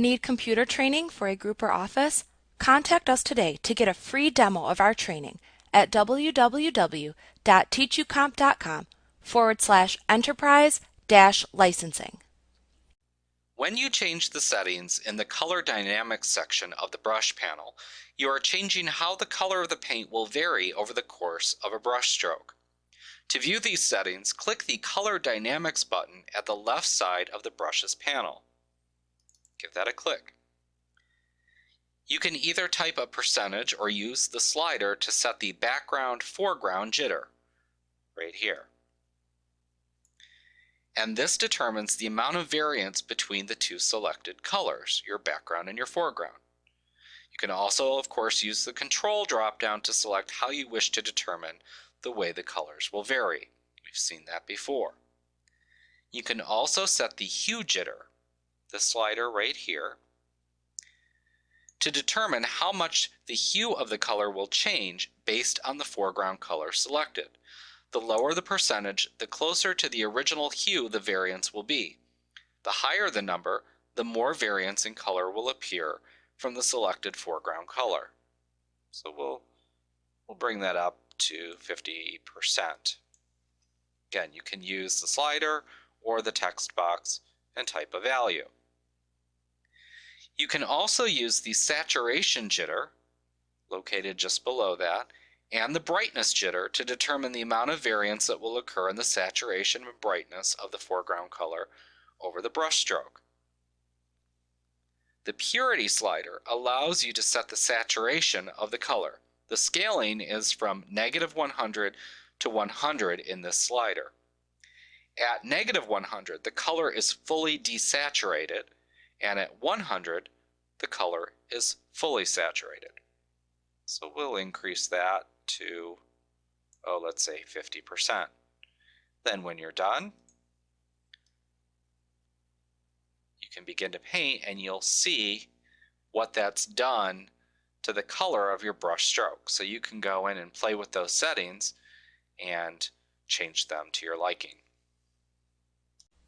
Need computer training for a group or office? Contact us today to get a free demo of our training at www.teachucomp.com/enterprise-licensing. When you change the settings in the Color Dynamics section of the brush panel, you are changing how the color of the paint will vary over the course of a brush stroke. To view these settings, click the Color Dynamics button at the left side of the Brushes panel. Give that a click. You can either type a percentage or use the slider to set the background-foreground jitter, right here. And this determines the amount of variance between the two selected colors, your background and your foreground. You can also, of course, use the control drop-down to select how you wish to determine the way the colors will vary. We've seen that before. You can also set the hue jitter, the slider right here, to determine how much the hue of the color will change based on the foreground color selected. The lower the percentage, the closer to the original hue the variance will be. The higher the number, the more variance in color will appear from the selected foreground color. So we'll bring that up to 50%. Again, you can use the slider or the text box and type a value. You can also use the saturation jitter, located just below that, and the brightness jitter to determine the amount of variance that will occur in the saturation and brightness of the foreground color over the brush stroke. The purity slider allows you to set the saturation of the color. The scaling is from -100 to 100 in this slider. At -100, the color is fully desaturated, and at 100, the color is fully saturated. So we'll increase that to, let's say 50%. Then when you're done, you can begin to paint and you'll see what that's done to the color of your brush stroke. So you can go in and play with those settings and change them to your liking.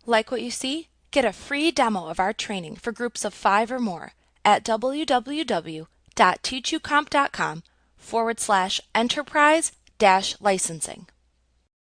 Like what you see? Get a free demo of our training for groups of 5 or more at www.teachucomp.com/enterprise-licensing.